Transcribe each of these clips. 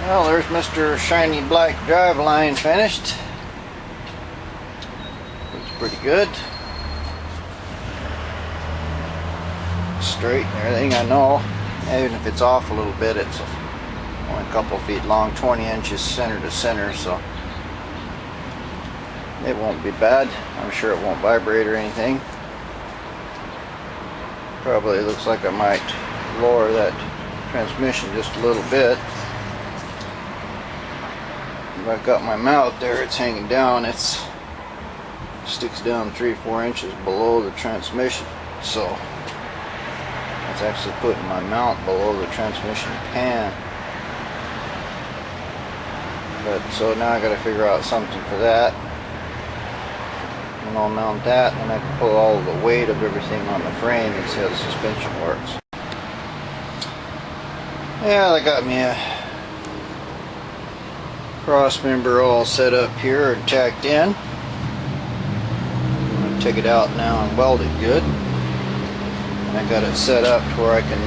Well, there's Mr. Shiny Black driveline finished. Looks pretty good. Straight and everything, I know. Even if it's off a little bit, it's only a couple feet long, 20 inches center to center, so it won't be bad. I'm sure it won't vibrate or anything. Probably looks like I might lower that transmission just a little bit. I've got my mount there, it's hanging down, it sticks down 3-4 inches below the transmission, so it's actually putting my mount below the transmission pan. But so now I got to figure out something for that, and I'll mount that, and I can pull all the weight of everything on the frame and see how the suspension works. Yeah, they got me a cross member all set up here and tacked in. I'm going to take it out now and weld it good. And I got it set up to where I can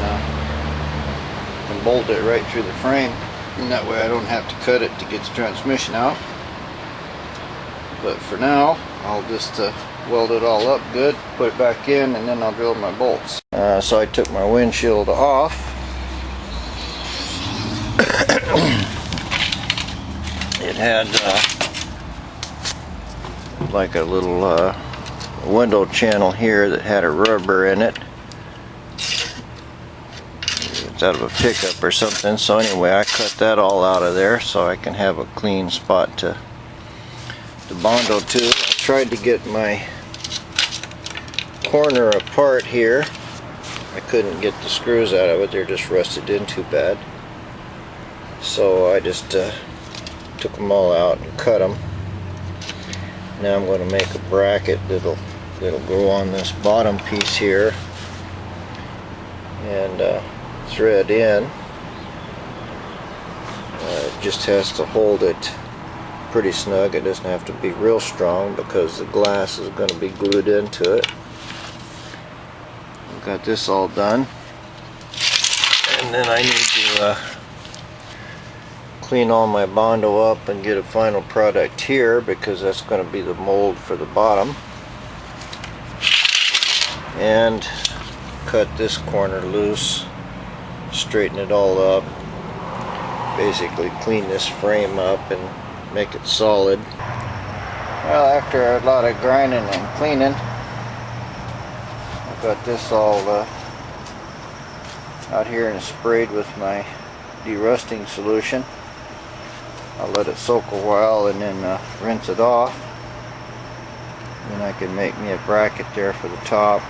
bolt it right through the frame, and that way I don't have to cut it to get the transmission out. But for now, I'll just weld it all up good, put it back in, and then I'll drill my bolts. So I took my windshield off. It had like a little window channel here that had a rubber in it. It's out of a pickup or something, so anyway I cut that all out of there so I can have a clean spot to Bondo to. I tried to get my corner apart here. I couldn't get the screws out of it, they're just rusted in too bad. So I just took them all out and cut them. Now I'm going to make a bracket that'll go on this bottom piece here and thread in. It just has to hold it pretty snug. It doesn't have to be real strong because the glass is going to be glued into it. I've got this all done, and then I need to clean all my Bondo up and get a final product here, because that's going to be the mold for the bottom, and cut this corner loose, straighten it all up, basically clean this frame up and make it solid. Well, after a lot of grinding and cleaning, I've got this all out here and sprayed with my derusting solution. I'll let it soak a while and then rinse it off. Then I can make me a bracket there for the top,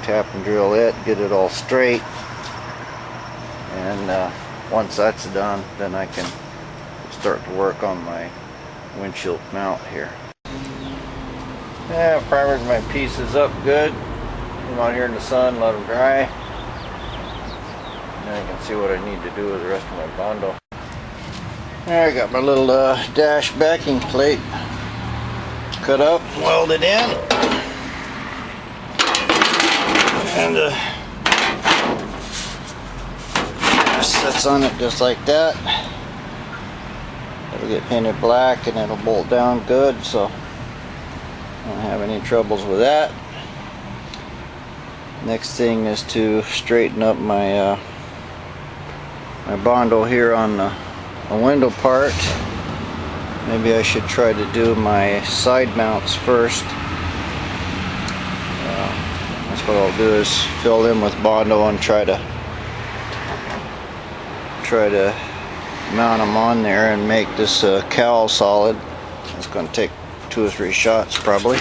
tap and drill it, get it all straight, and once that's done, then I can start to work on my windshield mount here. Yeah, I've primered my pieces up good. Put them out here in the sun, let them dry. Then I can see what I need to do with the rest of my Bondo. There, I got my little dash backing plate cut up, welded in, and sets on it just like that. It'll get painted black and it'll bolt down good, so I don't have any troubles with that. Next thing is to straighten up my my Bondo here on the window part. Maybe I should try to do my side mounts first. That's what I'll do, is fill them with Bondo and try to mount them on there and make this cowl solid. It's going to take 2 or 3 shots probably,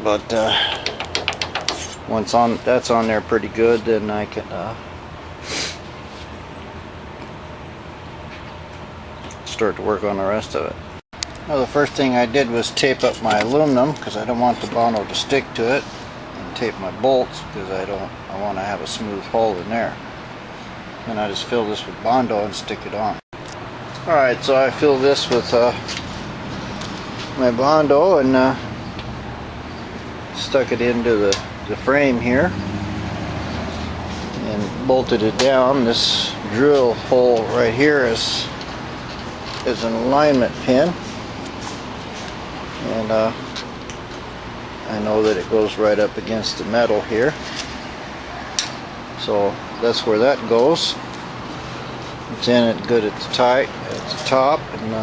but once that's on there pretty good, then I can start to work on the rest of it. Well, the first thing I did was tape up my aluminum, because I don't want the Bondo to stick to it, and tape my bolts because I want to have a smooth hole in there. Then I just fill this with Bondo and stick it on. Alright, so I fill this with my Bondo and stuck it into the frame here. and bolted it down. This drill hole right here is an alignment pin, and I know that it goes right up against the metal here, so that's where that goes. It's in it good at the top, and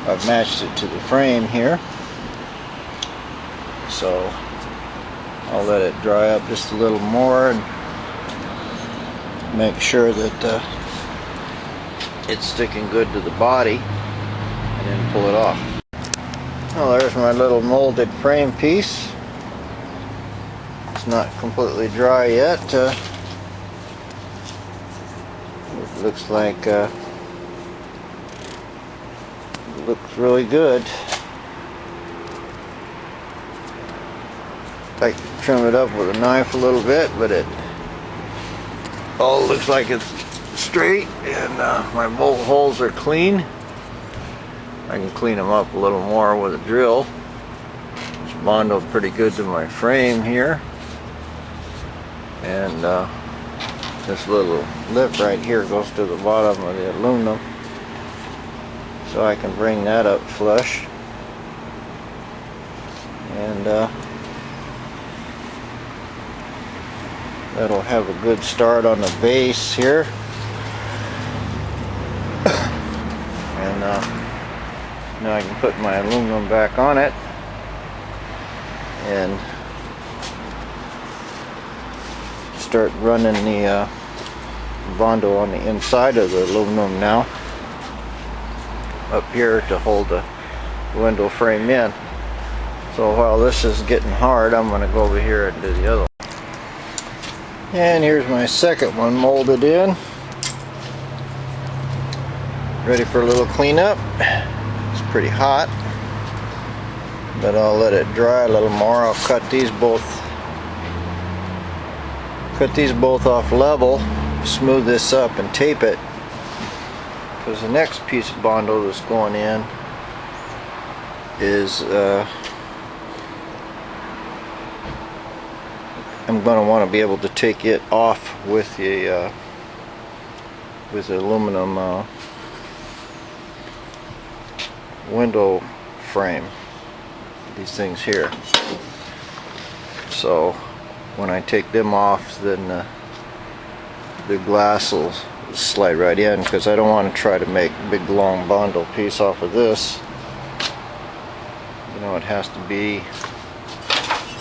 I've matched it to the frame here, so I'll let it dry up just a little more and make sure that it's sticking good to the body, and then pull it off. Well, there's my little molded frame piece. It's not completely dry yet. It looks like it looks really good. I can trim it up with a knife a little bit, but it all looks like it's straight, and my bolt holes are clean. I can clean them up a little more with a drill. It's bonded pretty good to my frame here, and this little lip right here goes to the bottom of the aluminum, so I can bring that up flush, and that'll have a good start on the base here. And now I can put my aluminum back on it and start running the Bondo on the inside of the aluminum now, up here to hold the window frame in. So while this is getting hard, I'm going to go over here and do the other one. And here's my second one molded in, ready for a little cleanup. It's pretty hot, but I'll let it dry a little more. I'll cut these both off level, smooth this up and tape it, because the next piece of Bondo that's going in is I'm going to want to be able to take it off with the aluminum window frame, these things here. So when I take them off, then the glass will slide right in, because I don't want to try to make a big long Bondo piece off of this. You know, it has to be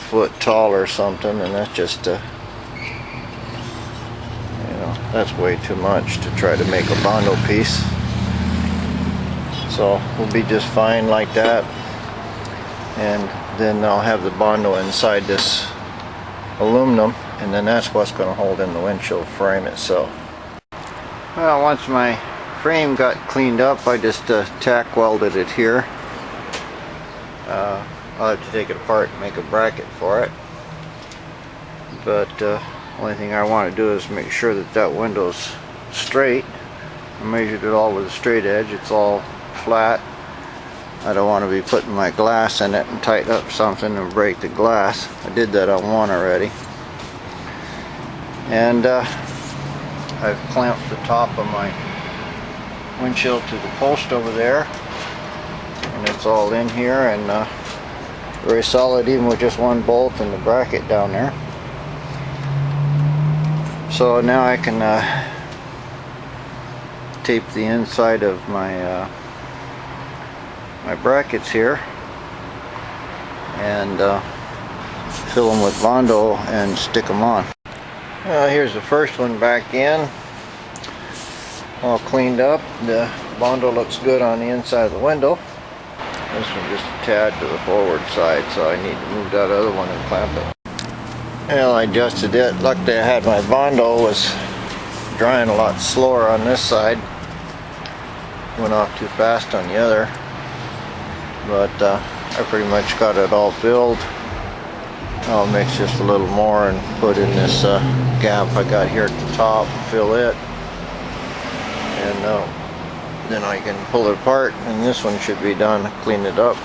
foot tall or something, and that's just you know, that's way too much to try to make a Bondo piece. So we'll be just fine like that, and then I'll have the Bondo inside this aluminum, and then that's what's going to hold in the windshield frame itself. Well, once my frame got cleaned up, I just tack welded it here. I'll have to take it apart and make a bracket for it, but only thing I want to do is make sure that that window's straight. I measured it all with a straight edge. It's all flat. I don't want to be putting my glass in it and tighten up something and break the glass. I did that on one already, and I've clamped the top of my windshield to the post over there, and it's all in here, and very solid, even with just one bolt and the bracket down there. So now I can tape the inside of my my brackets here, and fill them with Bondo and stick them on. Well, here's the first one back in, all cleaned up. The Bondo looks good on the inside of the window. This one just a tad to the forward side, so I need to move that other one and clamp it. Well, I adjusted it. Luckily I had my Bondo was drying a lot slower on this side. Went off too fast on the other. But I pretty much got it all filled. I'll mix just a little more and put in this gap I got here at the top, fill it, and then I can pull it apart, and this one should be done, clean it up.